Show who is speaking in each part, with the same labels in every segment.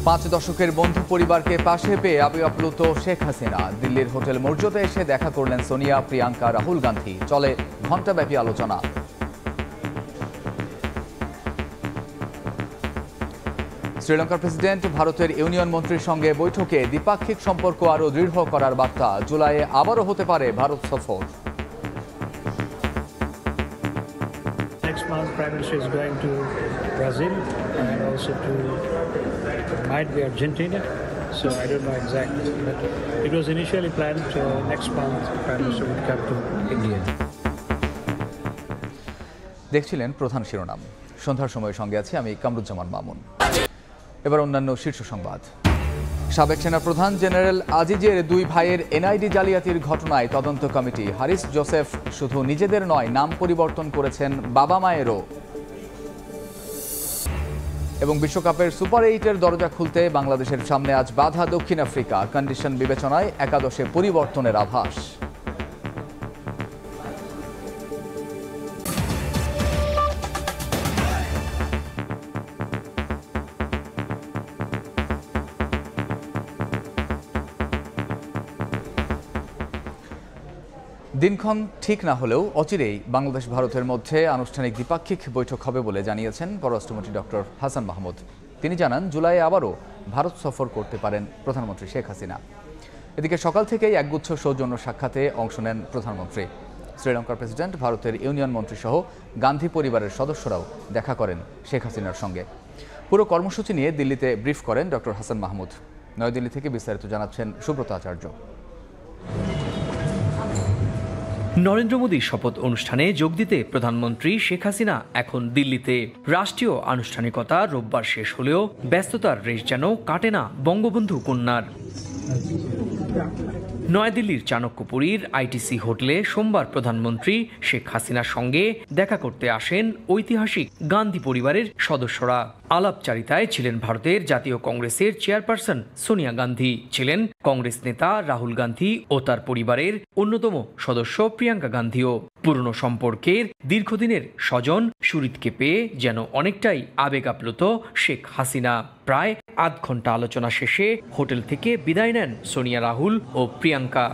Speaker 1: পাঁচ দশকের বন্ধু পরিবারকে পাশে পেয়ে আপ্লুত শেখ হাসিনা। দিল্লির হোটেল মর্যাদায় এসে দেখা করলেন সোনিয়া, প্রিয়াঙ্কা, রাহুল গান্ধী। চলে ঘণ্টাব্যাপী আলোচনা। শ্রীলঙ্কার প্রেসিডেন্ট ভারতের ইউনিয়ন মন্ত্রীর সঙ্গে বৈঠকে দ্বিপাক্ষিক সম্পর্ক আরও দৃঢ় করার বার্তা। জুলাইয়ে আবারও হতে পারে ভারত সফর।
Speaker 2: Next month, Prime Minister is going to Brazil and also to might be Argentina. So I don't know exactly, but it was initially planned next month Prime Minister would come to India.
Speaker 1: দেখছিলেন প্রধান শিরোনাম। সন্ধ্যার সময়ের সঙ্গে আছি আমি কামরুজ্জামান মামুন। এবার অন্যান্য শীর্ষ সংবাদ। সাবেক সেনাপ্রধান জেনারেল আজিজের দুই ভাইয়ের এনআইডি জালিয়াতির ঘটনায় তদন্ত কমিটি। হারিস জোসেফ শুধু নিজেদের নয়, নাম পরিবর্তন করেছেন বাবা মায়েরও। এবং বিশ্বকাপের সুপার 8-এর দরজা খুলতে বাংলাদেশের সামনে আজ বাধা দক্ষিণ আফ্রিকা। কন্ডিশন বিবেচনায় একাদশে পরিবর্তনের আভাস। দিনক্ষণ ঠিক না হলেও অচিরেই বাংলাদেশ ভারতের মধ্যে আনুষ্ঠানিক দ্বিপাক্ষিক বৈঠক হবে বলে জানিয়েছেন পররাষ্ট্রমন্ত্রী ডক্টর হাসান মাহমুদ। তিনি জানান, জুলাইয়ে আবারও ভারত সফর করতে পারেন প্রধানমন্ত্রী শেখ হাসিনা। এদিকে সকাল থেকেই একগুচ্ছ সৌজন্য সাক্ষাতে অংশ নেন প্রধানমন্ত্রী। শ্রীলঙ্কার প্রেসিডেন্ট, ভারতের ইউনিয়ন মন্ত্রী সহ গান্ধী পরিবারের সদস্যরাও দেখা করেন শেখ হাসিনার সঙ্গে। পুরো কর্মসূচি নিয়ে দিল্লিতে ব্রিফ করেন ডক্টর হাসান মাহমুদ। নয়াদিল্লি থেকে বিস্তারিত জানাচ্ছেন সুব্রত আচার্য।
Speaker 3: নরেন্দ্র মোদীর শপথ অনুষ্ঠানে যোগ দিতে প্রধানমন্ত্রী শেখ হাসিনা এখন দিল্লিতে। রাষ্ট্রীয় আনুষ্ঠানিকতা রোববার শেষ হলেও ব্যস্ততার রেশ যেন কাটে না বঙ্গবন্ধু কন্যার। নয়াদিল্লির চাণক্যপুরীর আইটিসি হোটেলে সোমবার প্রধানমন্ত্রী শেখ হাসিনার সঙ্গে দেখা করতে আসেন ঐতিহাসিক গান্ধী পরিবারের সদস্যরা। আলাপচারিতায় ছিলেন ভারতের জাতীয় কংগ্রেসের চেয়ারপারসন সোনিয়া গান্ধী, ছিলেন কংগ্রেস নেতা রাহুল গান্ধী ও তার পরিবারের অন্যতম সদস্য প্রিয়াঙ্কা গান্ধীও। পুরনো সম্পর্কের দীর্ঘদিনের স্বজন সুরিতকে পেয়ে যেন অনেকটাই আবেগ আপ্লুত শেখ হাসিনা। প্রায় আধ ঘন্টা আলোচনা শেষে হোটেল থেকে বিদায় নেন সোনিয়া, রাহুল ও প্রিয়াঙ্কা।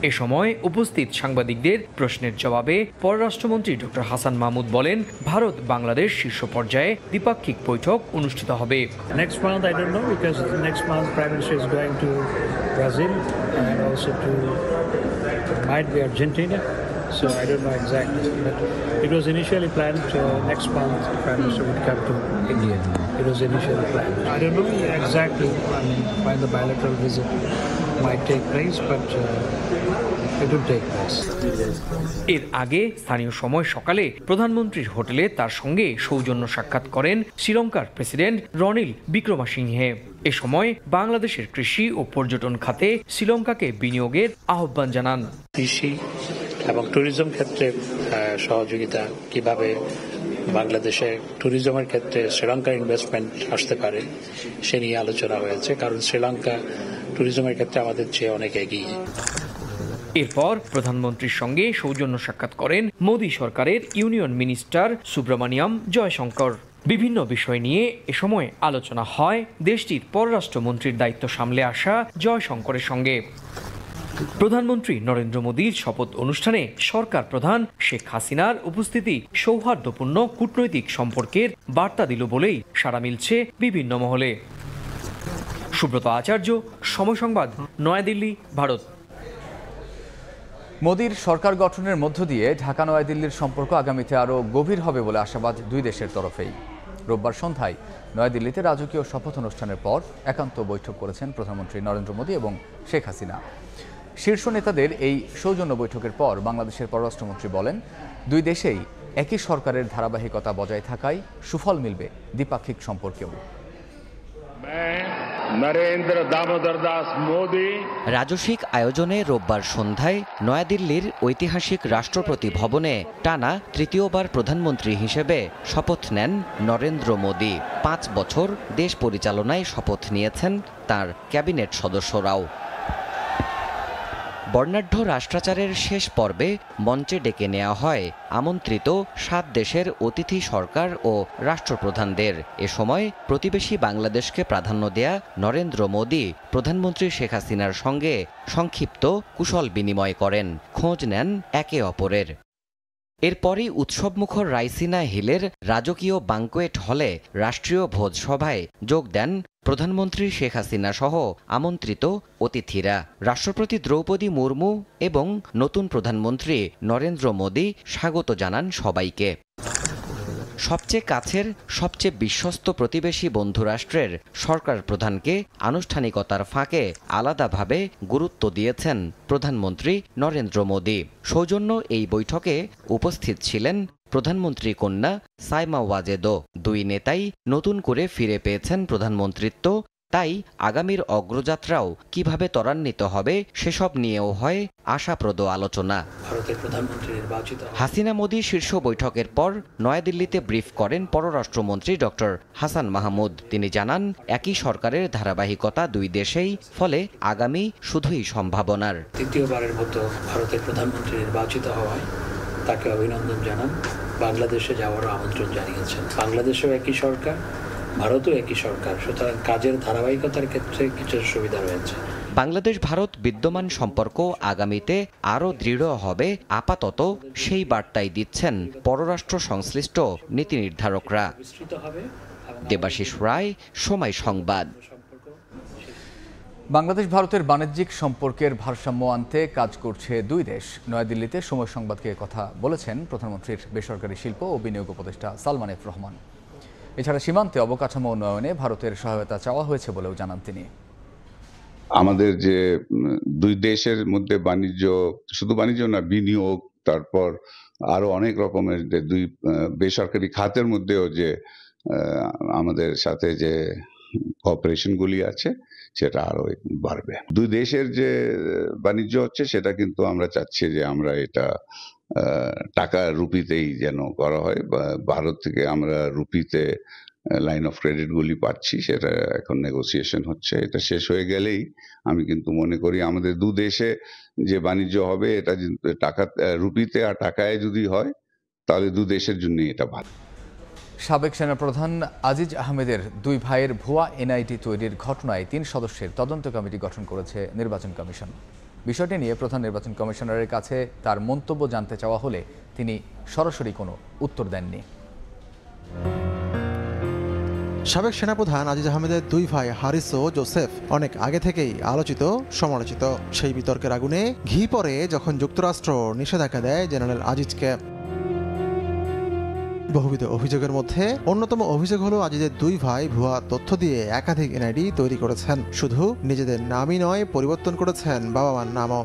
Speaker 3: এ সময় উপস্থিত সাংবাদিকদের প্রশ্নের জবাবে পররাষ্ট্রমন্ত্রী ডক্টর হাসান মাহমুদ বলেন, ভারত বাংলাদেশ শীর্ষ পর্যায়ে দ্বিপাক্ষিক বৈঠক অনুষ্ঠিত হবে।
Speaker 2: Next month I don't know, because next month Prime Minister is going to Brazil and also to might be Argentina. So I don't know exactly, but it was initially planned next month Prime Minister would come to India. It was initially planned. I don't know exactly, I mean, when the bilateral visit might take place, but it will take place.
Speaker 3: এর আগে স্থানীয় সময় সকালে প্রধানমন্ত্রীর হোটেলে তার সঙ্গে সৌজন্য সাক্ষাৎ করেন শ্রীলঙ্কার প্রেসিডেন্ট রনিল বিক্রমাসিংহে। এ সময় বাংলাদেশের কৃষি ও পর্যটন খাতে শ্রীলঙ্কাকে বিনিয়োগের আহ্বান জানান।
Speaker 2: কৃষি এবং ট্যুরিজম ক্ষেত্রে সহযোগিতা, কিভাবে বাংলাদেশে ট্যুরিজমের ক্ষেত্রে শ্রীলঙ্কার ইনভেস্টমেন্ট আসতে পারে সে নিয়ে আলোচনা হয়েছে, কারণ শ্রীলঙ্কা ট্যুরিজমের ক্ষেত্রে আমাদের চেয়ে অনেক এগিয়ে।
Speaker 3: এরপর প্রধানমন্ত্রীর সঙ্গে সৌজন্য সাক্ষাৎ করেন মোদী সরকারের ইউনিয়ন মিনিস্টার সুব্রমণিয়াম জয়শঙ্কর। বিভিন্ন বিষয় নিয়ে এ সময় আলোচনা হয় দেশটির পররাষ্ট্রমন্ত্রীর দায়িত্ব সামলে আসা জয়শঙ্করের সঙ্গে। প্রধানমন্ত্রী নরেন্দ্র মোদীর শপথ অনুষ্ঠানে সরকার প্রধান শেখ হাসিনার উপস্থিতি সৌহার্দ্যপূর্ণ কূটনৈতিক সম্পর্কের বার্তা দিল বলেই সাড়া মিলছে বিভিন্ন মহলে। সুব্রত আচার্য, সময় সংবাদ, নয়াদিল্লি, ভারত।
Speaker 1: মোদীর সরকার গঠনের মধ্য দিয়ে ঢাকা নয়াদিল্লির সম্পর্ক আগামীতে আরও গভীর হবে বলে আশাবাদ দুই দেশের তরফেই। রোববার সন্ধ্যায় নয়াদিল্লিতে রাজকীয় শপথ অনুষ্ঠানের পর একান্ত বৈঠক করেছেন প্রধানমন্ত্রী নরেন্দ্র মোদী এবং শেখ হাসিনা। শীর্ষ নেতাদের এই সৌজন্য বৈঠকের পর বাংলাদেশের পররাষ্ট্রমন্ত্রী বলেন, দুই দেশেই একই সরকারের ধারাবাহিকতা বজায় থাকায় সুফল মিলবে দ্বিপাক্ষিক সম্পর্কেও।
Speaker 4: নরেন্দ্র দামোদর দাস মোদী।
Speaker 5: রাজসিক আয়োজনে রোববার সন্ধ্যায় নয়াদিল্লির ঐতিহাসিক রাষ্ট্রপতি ভবনে টানা তৃতীয়বার প্রধানমন্ত্রী হিসেবে শপথ নেন নরেন্দ্র মোদী। 5 বছর দেশ পরিচালনায় শপথ নিয়েছেন তার ক্যাবিনেট সদস্যরাও। বর্ণাঢ্য রাষ্ট্রাচারের শেষ পর্বে মঞ্চে ডেকে নেওয়া হয় আমন্ত্রিত 7 দেশের অতিথি সরকার ও রাষ্ট্রপ্রধানদের। এ সময় প্রতিবেশী বাংলাদেশকে প্রাধান্য দেয়া নরেন্দ্র মোদী প্রধানমন্ত্রী শেখ হাসিনার সঙ্গে সংক্ষিপ্ত কুশল বিনিময় করেন, খোঁজ নেন একে অপরের। এরপরই উৎসবমুখর রাইসিনা হিলের রাজকীয় বাঙ্কোয়েট হলে রাষ্ট্রীয় ভোজসভায় যোগ দেন প্রধানমন্ত্রী শেখ হাসিনা সহ আমন্ত্রিত অতিথিরা। রাষ্ট্রপতি দ্রৌপদী মুর্মু এবং নতুন প্রধানমন্ত্রী নরেন্দ্র মোদী স্বাগত জানান সবাইকে। সবচেয়ে কাছের, সবচেয়ে বিশ্বস্ত প্রতিবেশী বন্ধুরাষ্ট্রের সরকার প্রধানকে আনুষ্ঠানিকতার ফাঁকে আলাদাভাবে গুরুত্ব দিয়েছেন প্রধানমন্ত্রী নরেন্দ্র মোদী। সৌজন্য এই বৈঠকে উপস্থিত ছিলেন প্রধানমন্ত্রী কন্যা সাইমা ওয়াজেদও। দুই নেতাই নতুন করে ফিরে পেয়েছেন প্রধানমন্ত্রিত্ব, তাই আগামীর অগ্রযাত্রাও কিভাবে ত্বরান্বিত হবে সেসব নিয়েও হয় আশাপ্রদ আলোচনা।
Speaker 6: ভারতের প্রধানমন্ত্রী নির্বাচিত
Speaker 5: হাসিনা মোদী শীর্ষ বৈঠকের পর নয়াদিল্লিতে ব্রিফ করেন পররাষ্ট্রমন্ত্রী ডক্টর হাসান মাহমুদ। তিনি জানান, একই সরকারের ধারাবাহিকতা দুই দেশেই, ফলে আগামী শুধুই সম্ভাবনার।
Speaker 6: তৃতীয়বারের মতো ভারতের প্রধানমন্ত্রী নির্বাচিত হওয়ায় তাকে অভিনন্দন জানান। বাংলাদেশে যাওয়ারও আমন্ত্রণ জানিয়েছেন। বাংলাদেশেও একই সরকার, ভারতও একই সরকার, সুতরাং কাজের ধারাবাহিকতার ক্ষেত্রে কিছু সুবিধা রয়েছে।
Speaker 5: বাংলাদেশ ভারত বিদ্যমান সম্পর্ক আগামীতে আরও দৃঢ় হবে, আপাতত সেই বার্তাই দিচ্ছেন পররাষ্ট্র সংশ্লিষ্ট নীতি নির্ধারকরা। দেবাশিস রায়, সময় সংবাদ।
Speaker 1: বাংলাদেশ ভারতের বাণিজ্যিক সম্পর্কের ভারসাম্য আনতে কাজ করছে দুই দেশ। নয়াদিল্লিতে সময় সংবাদকে কথা বলেছেন প্রধানমন্ত্রীর বেসরকারি শিল্প ও বিনিয়োগ উপদেষ্টা সালমান এফ রহমান। এছাড়া সীমান্তে অবকাঠামো উন্নয়নে ভারতের সহায়তা চাওয়া হয়েছে বলেও জানান তিনি।
Speaker 7: আমাদের যে দুই দেশের মধ্যে বাণিজ্য, শুধু বাণিজ্য না, বিনিয়োগ, তারপর আরো অনেক রকমের দুই বেসরকারি খাতের মধ্যেও যে আমাদের সাথে যে কোঅপারেশনগুলি আছে সেটা আরো বাড়বে। দুই দেশের যে বাণিজ্য হচ্ছে সেটা কিন্তু আমরা চাচ্ছি যে আমরা এটা টাকা রুপিতেই যেন করা হয়। ভারত থেকে আমরা রুপিতে লাইন অফ ক্রেডিটগুলি পাচ্ছি, সেটা এখন নেগোসিয়েশন হচ্ছে। এটা শেষ হয়ে গেলেই আমি কিন্তু মনে করি আমাদের দু দেশে যে বাণিজ্য হবে এটা টাকা রুপিতে আর টাকায় যদি হয় তাহলে দু দেশের জন্য এটা ভালো।
Speaker 1: সাবেক সেনাপ্রধান আজিজ আহমেদের দুই ভাইয়ের ভুয়া এনআইডি তৈরির ঘটনায় 3 সদস্যের তদন্ত কমিটি গঠন করেছে নির্বাচন কমিশন। বিষয়টি নিয়ে প্রধান নির্বাচন কমিশনারের কাছে তার মন্তব্য জানতে চাওয়া হলে তিনি সরাসরি কোনো উত্তর দেননি।
Speaker 8: সাবেক সেনাপ্রধান আজিজ আহমেদের দুই ভাই হারিস ও জোসেফ অনেক আগে থেকেই আলোচিত, সমালোচিত। সেই বিতর্কের আগুনে ঘি পড়ে যখন যুক্তরাষ্ট্র নিষেধাজ্ঞা দেয় জেনারেল আজিজকে। বহুবিধ অভিযোগের মধ্যে অন্যতম অভিযোগ হলো আজিজের দুই ভাই ভুয়া তথ্য দিয়ে একাধিক এনআইডি তৈরি করেছেন। শুধু নিজেদের নামই নয়, পরিবর্তন করেছেন বাবা মার নামও।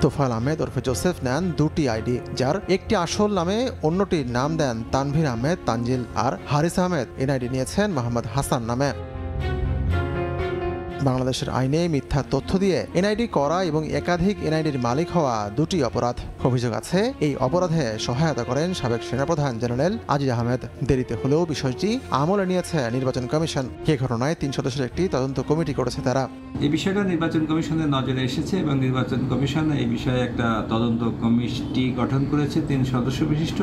Speaker 8: তোফায়েল আহমেদ ওরফে জোসেফ নেন 2টি আইডি, যার একটি আসল নামে, অন্যটির নাম দেন তানভীর আহমেদ তানজিল, আর হারিস আহমেদ এনআইডি নিয়েছেন মোহাম্মদ হাসান নামে। বাংলাদেশের আইনে মিথ্যা তথ্য দিয়ে এনআইডি করা এবং একাধিক এনআইডির মালিক হওয়া দুটি অপরাধ। অভিযোগ আছে এই অপরাধে সহায়তা করেন সাবেক সেনাপ্রধান জেনারেল আজিজ আহমেদ। দেরিতে হলেও বিষয়টি আমলে নিয়েছে নির্বাচন কমিশন। এ ঘটনায় 3 সদস্যের একটি তদন্ত কমিটি করেছে তারা।
Speaker 9: এই বিষয়টা নির্বাচন কমিশনের নজরে এসেছে এবং নির্বাচন কমিশন এই বিষয়ে একটা তদন্ত কমিটি গঠন করেছে 3 সদস্য বিশিষ্ট।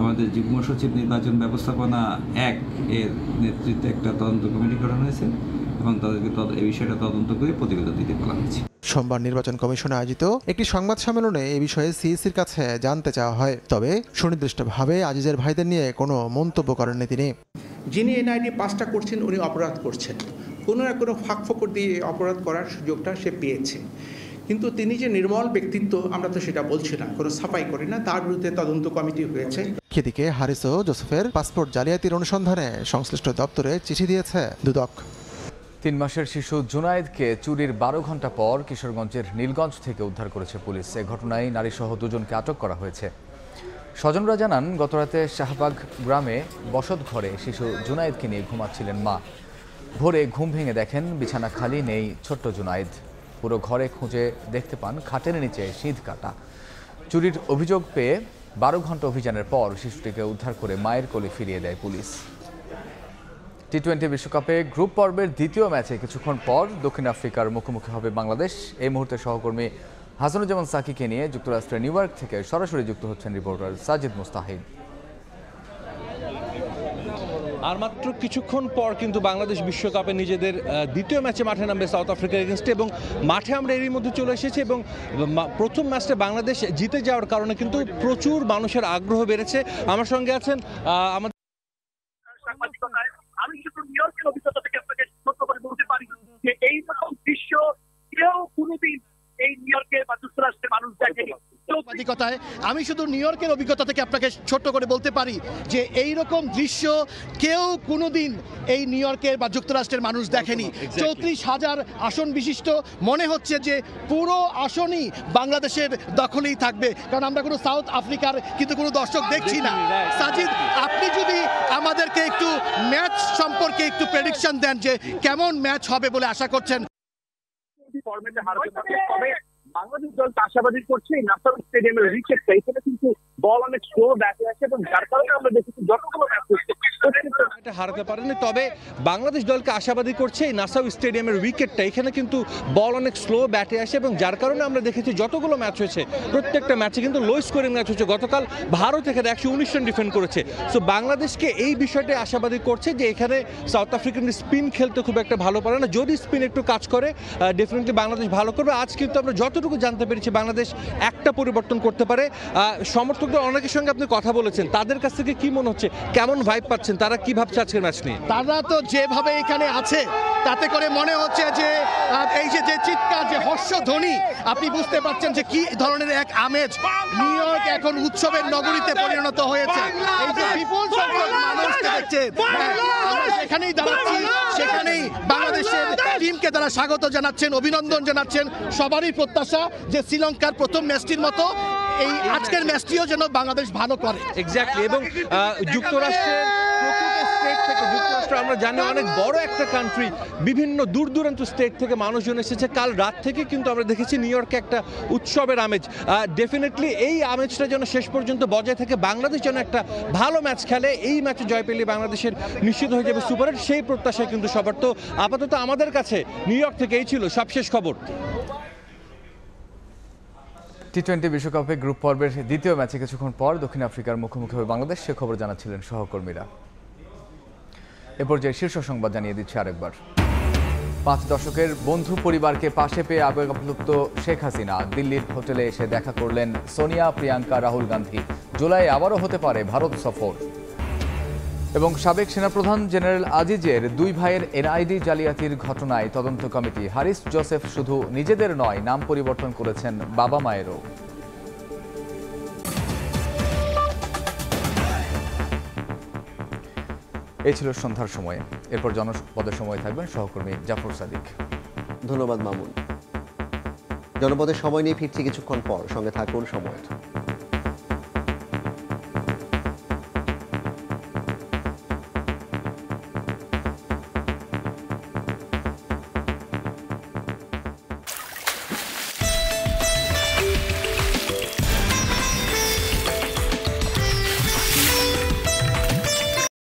Speaker 9: আমাদের যুগ্ম সচিব নির্বাচন ব্যবস্থাপনা 1 এর নেতৃত্বে একটা তদন্ত কমিটি গঠন হয়েছে এবং তাদেরকে এই বিষয়টা তদন্ত করে প্রতিবেদন দিতে বলা হয়েছে।
Speaker 8: সোমবার নির্বাচন কমিশনে আয়োজিত একটি সংবাদ সম্মেলনে এই বিষয়ে সিইসির কাছে জানতে চাওয়া হয়। তবে সুনির্দিষ্টভাবে আজিজের ভাইদের নিয়ে কোনো মন্তব্য করেননি তিনি।
Speaker 10: যিনি এনআইডি পাসটা করছেন উনি অপরাধ করছেন, কোনো না কোনো ফাঁক ফোকর দিয়ে অপরাধ করার সুযোগটা সে পেয়েছে। কিন্তু তিনি যে নির্মল ব্যক্তিত্ব আমরা তো সেটা বলছি না, কোনো সাফাই করি না, তার বিরুদ্ধে তদন্ত কমিটি হয়েছে।
Speaker 8: এদিকে হারিস ও জোসেফের পাসপোর্ট জালিয়াতির অনুসন্ধানে সংশ্লিষ্ট দপ্তরে চিঠি দিয়েছে দুদক।
Speaker 1: 3 মাসের শিশু জুনায়েদকে চুরির 12 ঘন্টা পর কিশোরগঞ্জের নীলগঞ্জ থেকে উদ্ধার করেছে পুলিশ। এ ঘটনায় নারীসহ 2 জনকে আটক করা হয়েছে। স্বজনরা জানান, গতরাতে শাহবাগ গ্রামে বসত ঘরে শিশু জুনায়েদকে নিয়ে ঘুমাচ্ছিলেন মা। ভোরে ঘুম ভেঙে দেখেন বিছানা খালি, নেই ছোট্ট জুনায়েদ। পুরো ঘরে খুঁজে দেখতে পান খাটের নিচে সিঁধ কাটা। চুরির অভিযোগ পেয়ে 12 ঘন্টা অভিযানের পর শিশুটিকে উদ্ধার করে মায়ের কোলে ফিরিয়ে দেয় পুলিশ। টি-20 বিশ্বকাপে গ্রুপ পর্বের দ্বিতীয় ম্যাচে কিছুক্ষণ পর দক্ষিণ আফ্রিকার মুখোমুখি হবে বাংলাদেশ। এই মুহূর্তে সহকর্মী হাসানুজ্জামান সাকিকে নিয়ে যুক্তরাষ্ট্রের নিউ ইয়র্ক থেকে সরাসরি যুক্ত হচ্ছেন রিপোর্টার সাজিদ মুস্তাহিদ।
Speaker 11: আর মাত্র কিছুক্ষণ পর কিন্তু বাংলাদেশ বিশ্বকাপে নিজেদের দ্বিতীয় ম্যাচে মাঠে নামবে সাউথ আফ্রিকার এগেনস্টে, এবং মাঠে আমরা এরই মধ্যে চলে এসেছি এবং প্রথম ম্যাচটা বাংলাদেশ জিতে যাওয়ার কারণে কিন্তু প্রচুর মানুষের আগ্রহ বেড়েছে। আমার সঙ্গে আছেন আমাদের
Speaker 12: আমি শুধু নিউ ইয়র্কের অভিজ্ঞতা থেকে আপনাকে সত্য করে বলতে পারি যে এই রকম দৃশ্য কেউ কোনোদিন এই নিউ ইয়র্কের বা যুক্তরাষ্ট্রের মানুষ দেখেনি।
Speaker 13: আমি শুধু নিউ ইয়র্কের অভিজ্ঞতা থেকে আপনাকে ছোট্ট করে বলতে পারি যে এই রকম দৃশ্য কেউ কোনোদিন এই নিউ ইয়র্কের বা যুক্তরাষ্ট্রের মানুষ দেখেনি। 34,000 আসন বিশিষ্ট, মনে হচ্ছে যে পুরো আসনই বাংলাদেশের দখলেই থাকবে, কারণ আমরা কোনো সাউথ আফ্রিকার কিন্তু কোনো দর্শক দেখছি না। সাজিদ, আপনি যদি আমাদেরকে একটু ম্যাচ সম্পর্কে একটু প্রেডিকশন দেন যে কেমন ম্যাচ হবে বলে আশা করছেন।
Speaker 12: বাংলাদেশ দল আশাবাদী করছে নাসার স্টেডিয়ামের উইকেটটা, এখানে কিন্তু বল অনেক স্লো ব্যাটে আসে এবং যার কারণে আমরা দেখেছি যতগুলো ম্যাচ হচ্ছে
Speaker 11: এটা হারাতে পারেনি। তবে বাংলাদেশ দলকে আশাবাদী করছে এই নাসাউ স্টেডিয়ামের উইকেটটা, এখানে কিন্তু বল অনেক স্লো ব্যাটে আসে এবং যার কারণে আমরা দেখেছি যতগুলো ম্যাচ হয়েছে প্রত্যেকটা ম্যাচে কিন্তু লো স্কোরিং ম্যাচ হচ্ছে। গতকাল ভারত এখানে 119 রান ডিফেন্ড করেছে। সো বাংলাদেশকে এই বিষয়টা আশাবাদী করছে যে এখানে সাউথ আফ্রিকান স্পিন খেলতে খুব একটা ভালো পারে না, যদি স্পিন একটু কাজ করে ডেফিনেটলি বাংলাদেশ ভালো করবে। আজ কিন্তু আমরা যতটুকু জানতে পেরেছি বাংলাদেশ একটা পরিবর্তন করতে পারে। সমর্থকদের অনেকের সঙ্গে আপনি কথা বলেছেন, তাদের কাছ থেকে কি মনে হচ্ছে, কেমন ভাইব পাচ্ছেন, তারা কি ভাবছে আজকের ম্যাচ নিয়ে?
Speaker 13: তারা তো যেভাবে এখানে আছে তাতে করে মনে হচ্ছে যে এই যে চিৎকার, যে হর্ষধ্বনি, আপনি বুঝতে পারছেন যে কি ধরনের এক আমেজ। নিউ ইয়র্ক এখন উৎসবের নগরীতে পরিণত হয়েছে। এই যে বিপুল সংখ্যক মানুষ দেখছে, আমরা সেখানেই দাঁড়াচ্ছি, সেখানেই বাংলাদেশের টিমকে তারা স্বাগত জানাচ্ছেন, অভিনন্দন জানাচ্ছেন। সবারই প্রত্যাশা যে শ্রীলঙ্কার প্রথম ম্যাচটির মতো এই আজকের ম্যাচটিও যেন বাংলাদেশ ভালো করে।
Speaker 11: এক্স্যাক্টলি। এবং যুক্তরাষ্ট্রের যুক্তরাষ্ট্র আমরা জানি অনেক বড় একটা কান্ট্রি, বিভিন্ন দূর দূরান্ত স্টেট থেকে মানুষজন এসেছে। কাল রাত থেকে কিন্তু আমরা দেখেছি নিউ ইয়র্কে একটা উৎসবের আমেজ। ডেফিনেটলি এই আমেজটা যেন শেষ পর্যন্ত বজায় থাকে, বাংলাদেশ যেন একটা ভালো ম্যাচ খেলে, এই ম্যাচে জয় পেলে বাংলাদেশের নিশ্চিত হয়ে যাবে সুপার। সেই প্রত্যাশায় কিন্তু সবার। তো আপাতত আমাদের কাছে নিউ ইয়র্ক থেকে এই ছিল সবশেষ খবর।
Speaker 1: টি-20 বিশ্বকাপে গ্রুপ পর্বের দ্বিতীয় ম্যাচে কিছুক্ষণ পর দক্ষিণ আফ্রিকার মুখোমুখি হবে বাংলাদেশ, সে খবর জানাচ্ছিলেন সহকর্মীরা। এ পর্যায়ে শীর্ষ সংবাদ জানিয়ে দিচ্ছি আরেকবার। 5 দশকের বন্ধু পরিবারকে পাশে পেয়ে আবেগাপ্লুত শেখ হাসিনা দিল্লির হোটেলে এসে দেখা করলেন সোনিয়া, প্রিয়াঙ্কা, রাহুল গান্ধী। জুলাই আবারও হতে পারে ভারত সফর। এবং সাবেক সেনাপ্রধান জেনারেল আজিজের 2 ভাইয়ের এনআইডি জালিয়াতির ঘটনায় তদন্ত কমিটি। হারিস জোসেফ শুধু নিজেদের নয়, নাম পরিবর্তন করেছেন বাবা মায়েরও। এই ছিল সন্ধ্যার সময়ে। এরপর জনপদের সময় থাকবেন সহকর্মী জাফর সাদিক।
Speaker 14: ধন্যবাদ মামুন। জনপদের সময় নিয়ে ফিরছি কিছুক্ষণ পর, সঙ্গে থাকুন সময়।